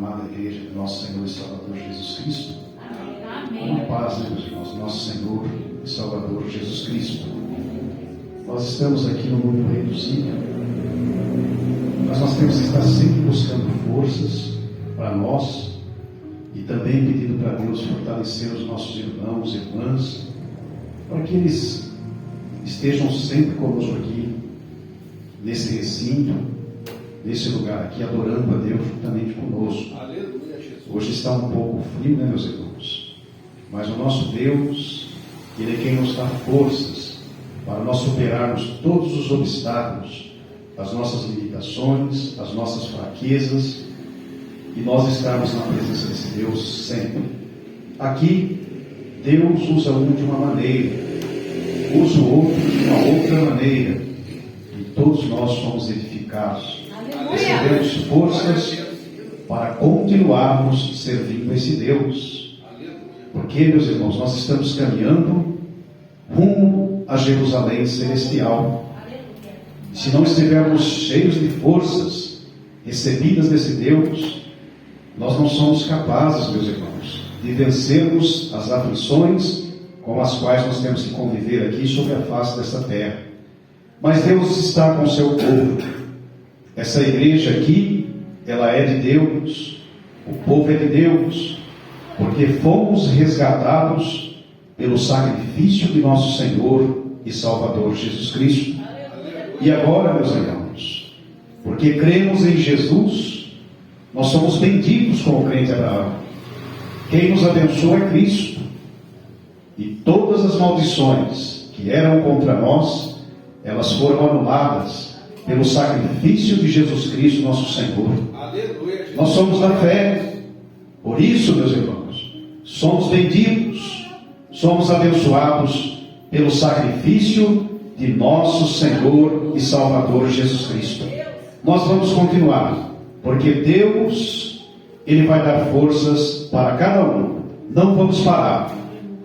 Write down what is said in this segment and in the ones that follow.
amada igreja de nosso Senhor e Salvador Jesus Cristo. Amém. Com a paz, meus irmãos, nosso Senhor e Salvador Jesus Cristo. Nós estamos aqui num número reduzido, mas nós temos que estar sempre buscando forças para nós e também pedindo para Deus fortalecer os nossos irmãos e irmãs, para que eles estejam sempre conosco aqui, nesse recinto, nesse lugar aqui, adorando a Deus juntamente conosco. Aleluia, Jesus. Hoje está um pouco frio, né, meus irmãos? Mas o nosso Deus, Ele é quem nos dá forças para nós superarmos todos os obstáculos, as nossas limitações, as nossas fraquezas, e nós estarmos na presença desse Deus sempre. Aqui, Deus usa um de uma maneira, usa o outro de uma outra maneira, e todos nós somos edificados. Recebemos forças para continuarmos servindo esse Deus. Porque, meus irmãos, nós estamos caminhando rumo a Jerusalém celestial. E se não estivermos cheios de forças recebidas desse Deus, nós não somos capazes, meus irmãos, de vencermos as aflições com as quais nós temos que conviver aqui sobre a face dessa terra. Mas Deus está com o seu povo. Essa igreja aqui, ela é de Deus, o povo é de Deus, porque fomos resgatados pelo sacrifício de nosso Senhor e Salvador Jesus Cristo. E agora, meus irmãos, porque cremos em Jesus, nós somos benditos como o crente Abraão. Quem nos abençoa é Cristo. E todas as maldições que eram contra nós, elas foram anuladas pelo sacrifício de Jesus Cristo, nosso Senhor. Aleluia, Jesus. Nós somos da fé. Por isso, meus irmãos, somos benditos, somos abençoados pelo sacrifício de nosso Senhor e Salvador Jesus Cristo. Nós vamos continuar, porque Deus, Ele vai dar forças para cada um. Não vamos parar.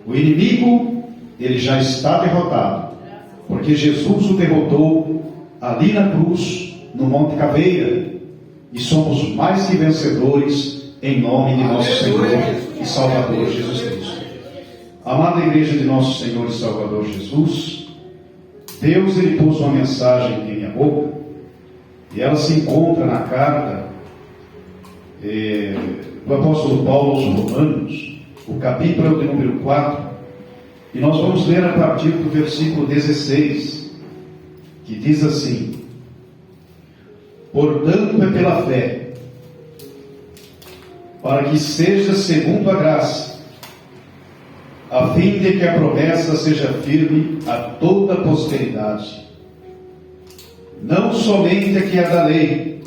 O inimigo, ele já está derrotado, porque Jesus o derrotou ali na cruz, no Monte Caveira, e somos mais que vencedores em nome de nosso Senhor e Salvador Jesus Cristo. Amada igreja de nosso Senhor e Salvador Jesus, Deus, Ele pôs uma mensagem em minha boca, e ela se encontra na carta do apóstolo Paulo aos Romanos, o capítulo de número 4, e nós vamos ler a partir do versículo 16, que diz assim: portanto é pela fé, para que seja segundo a graça, a fim de que a promessa seja firme a toda a posteridade, não somente a que é da lei,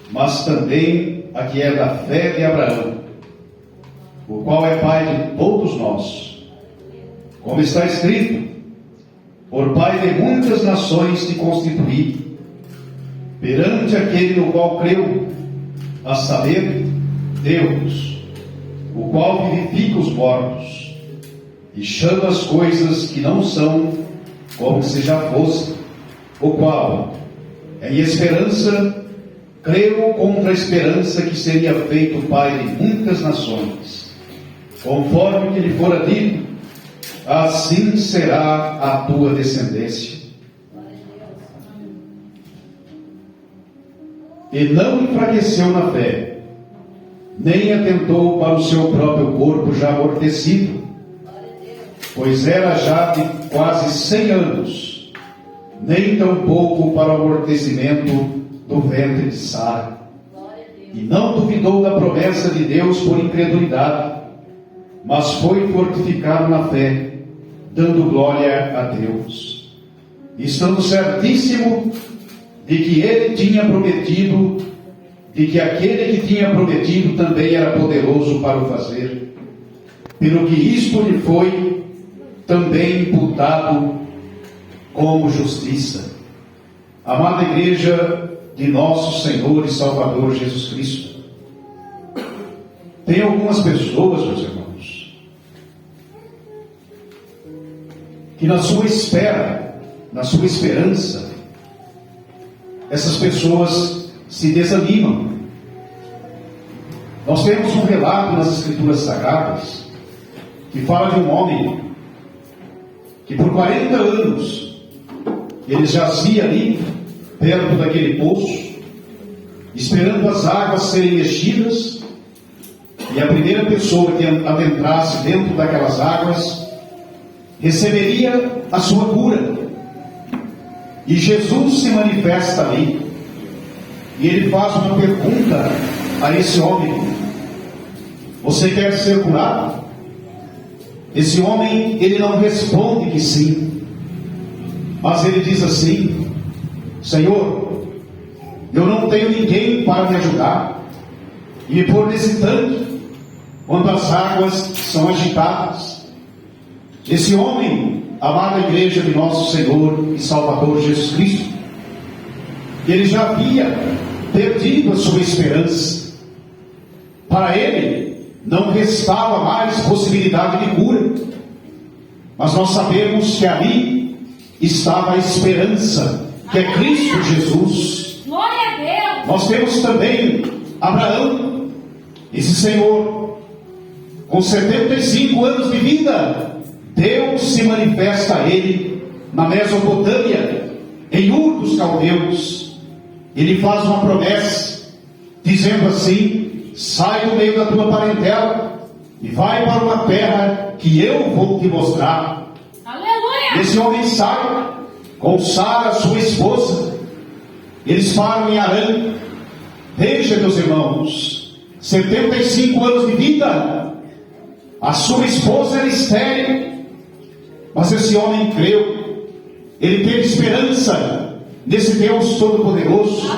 mas também a que é da fé de Abraão, o qual é pai de todos nós, como está escrito: por pai de muitas nações te constituí, perante aquele no qual creu, a saber, Deus, o qual vivifica os mortos, e chama as coisas que não são, como se já fossem, o qual, em esperança, creu contra a esperança que seria feito pai de muitas nações, conforme o que lhe fora dito: assim será a tua descendência. E não enfraqueceu na fé, nem atentou para o seu próprio corpo já amortecido, pois era já de quase 100 anos, nem tampouco para o amortecimento do ventre de Sara. E não duvidou da promessa de Deus por incredulidade, mas foi fortificado na fé, dando glória a Deus, estando certíssimo de que Ele tinha prometido, de que aquele que tinha prometido também era poderoso para o fazer, pelo que isto lhe foi também imputado como justiça. Amada igreja de nosso Senhor e Salvador Jesus Cristo, tem algumas pessoas, meus irmãos, que na sua espera, na sua esperança, essas pessoas se desanimam. Nós temos um relato nas Escrituras Sagradas que fala de um homem que por 40 anos ele jazia ali, perto daquele poço, esperando as águas serem mexidas, e a primeira pessoa que adentrasse dentro daquelas águas receberia a sua cura. E Jesus se manifesta ali, e ele faz uma pergunta a esse homem: você quer ser curado? Esse homem, ele não responde que sim, mas ele diz assim: Senhor, eu não tenho ninguém para me ajudar e me pôr nesse tanque quando as águas são agitadas. Esse homem, amada igreja de nosso Senhor e Salvador Jesus Cristo, ele já havia perdido a sua esperança. Para ele não restava mais possibilidade de cura, mas nós sabemos que ali estava a esperança, que é Cristo Jesus. Glória a Deus. Nós temos também Abraão, esse senhor, com 75 anos de vida. Deus se manifesta a ele na Mesopotâmia, em Ur dos Caldeus. Ele faz uma promessa, dizendo assim: sai do meio da tua parentela e vai para uma terra que eu vou te mostrar. Aleluia. Esse homem sai com Sara, sua esposa. Eles param em Harã. Veja, meus irmãos, 75 anos de vida. A sua esposa era estéril, mas esse homem creu. Ele teve esperança nesse Deus Todo-Poderoso,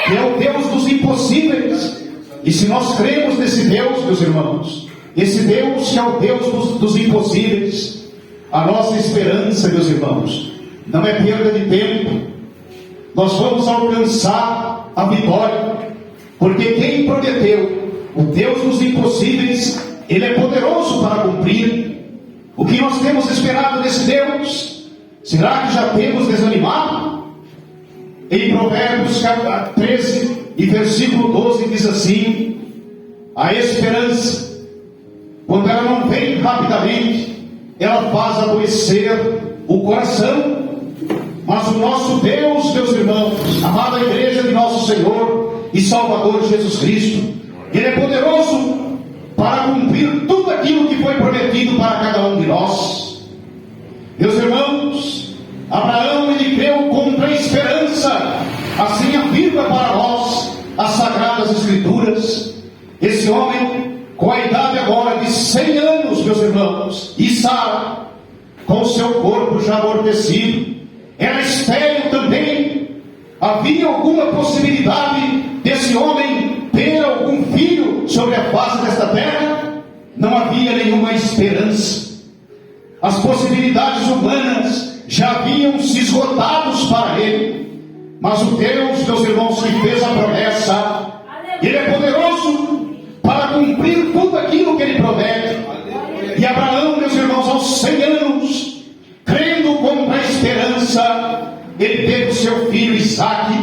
que é o Deus dos impossíveis. E se nós cremos nesse Deus, meus irmãos, esse Deus que é o Deus dos impossíveis, a nossa esperança, meus irmãos, não é perda de tempo. Nós vamos alcançar a vitória, porque quem prometeu, o Deus dos impossíveis, Ele é poderoso para cumprir. O que nós temos esperado desse Deus? Será que já temos desanimado? Em Provérbios 13 e versículo 12 diz assim: a esperança, quando ela não vem rapidamente, ela faz adoecer o coração. Mas o nosso Deus, meus irmãos, amada igreja de nosso Senhor e Salvador Jesus Cristo, Ele é poderoso para cumprir tudo aquilo que foi prometido para cada um de nós. Meus irmãos, Abraão, ele creu contra a esperança, assim afirma para nós as Sagradas Escrituras. Esse homem, com a idade agora de 100 anos, meus irmãos, e Sara, com o seu corpo já amortecido, era estéril também. Havia alguma possibilidade desse homem ter algum filho sobre a face desta terra? Não havia nenhuma esperança. As possibilidades humanas já haviam se esgotado para ele. Mas o Deus, meus irmãos, que fez a promessa, Ele é poderoso para cumprir tudo aquilo que Ele promete. E Abraão, meus irmãos, aos 100 anos, crendo contra a esperança, ele teve o seu filho Isaque.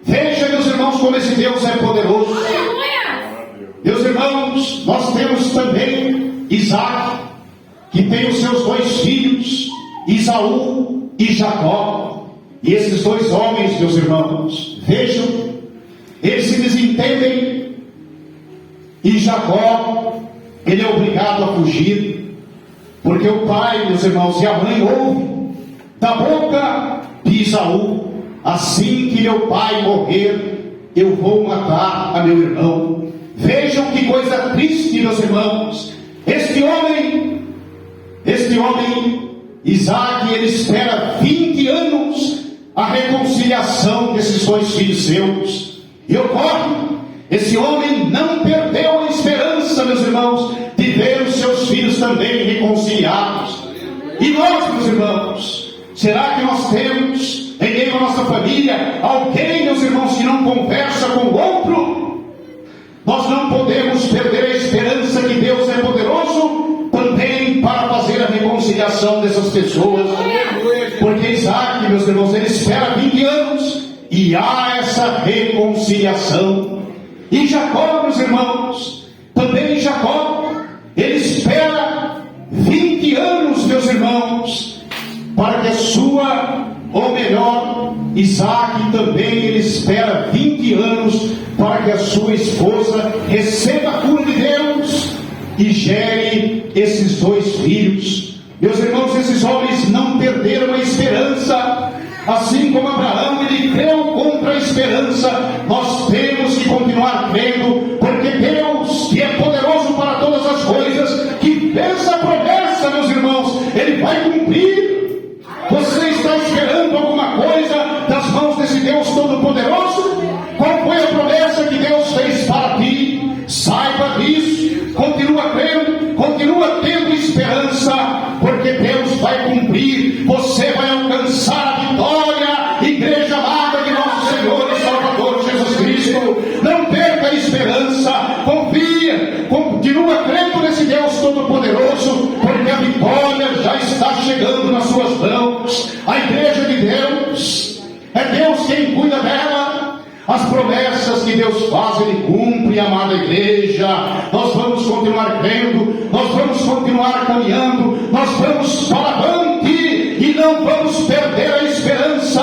Veja, meus irmãos, como esse Deus é poderoso. Meus irmãos, nós temos também Isaque, que tem os seus 2 filhos, Esaú e Jacó. E esses 2 homens, meus irmãos, vejam, eles se desentendem, e Jacó, ele é obrigado a fugir, porque o pai, meus irmãos, e a mãe ouvem da boca de Esaú: assim que meu pai morrer, eu vou matar a meu irmão. Vejam que coisa triste, meus irmãos. Este homem, Isaque, ele espera 20 anos a reconciliação desses 2 filhos seus. E ocorre, esse homem não perdeu a esperança, meus irmãos, de ver os seus filhos também reconciliados. E nós, meus irmãos, será que nós temos em meio à nossa família alguém, meus irmãos, que não conversa com o outro? Nós não podemos perder a esperança que Deus é poderoso também para fazer a reconciliação dessas pessoas. Porque Isaque, meus irmãos, ele espera 20 anos e há essa reconciliação. E Jacó, meus irmãos, sua esposa, receba a cura de Deus e gere esses 2 filhos. Meus irmãos, esses homens não perderam a esperança. Assim como Abraão, ele creu contra a esperança. Nós temos que continuar crendo, porque Deus, que é poderoso para todas as coisas, que fez a promessa, meus irmãos, Ele vai cumprir. Você está esperando alguma coisa das mãos desse Deus Todo-Poderoso? Qual foi a promessa que Deus fez para ti? Saiba disso, continua crendo, continua tendo esperança, porque Deus vai cumprir. Você vai alcançar a vitória, igreja amada de nosso Senhor e Salvador Jesus Cristo. Não perca a esperança, confia, continua crendo nesse Deus Todo-Poderoso, porque a vitória já está chegando nas suas mãos. A igreja de Deus, é Deus quem cuida dela. As promessas que Deus faz, Ele cumpre, amada igreja. Nós vamos continuar crendo, nós vamos continuar caminhando, nós vamos para avante e não vamos perder a esperança,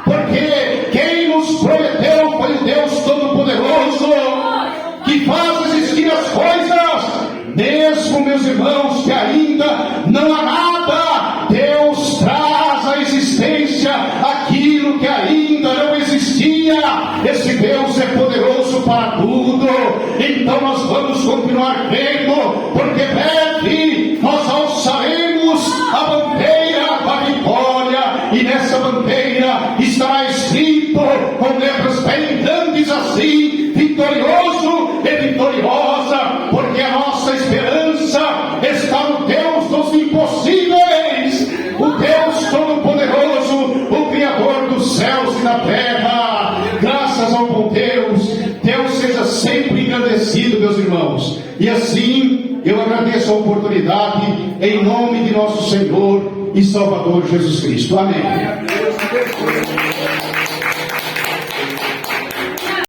porque quem nos prometeu foi o Deus Todo-Poderoso, que faz existir as coisas, mesmo, meus irmãos, que ainda não há nada. Deus traz à existência aquilo que ainda não existia. Esse Deus é poderoso para tudo. Então nós vamos continuar crendo, porque breve nós alçaremos a bandeira da vitória, e nessa bandeira estará escrito com letras bem grandes assim: vitorioso e vitoriosa, porque a nossa esperança está no Deus dos impossíveis, o Deus Todo-Poderoso, o Criador dos céus e da terra. Graças ao bom Deus, Deus seja sempre engrandecido, meus irmãos. E assim, eu agradeço a oportunidade, em nome de nosso Senhor e Salvador Jesus Cristo. Amém.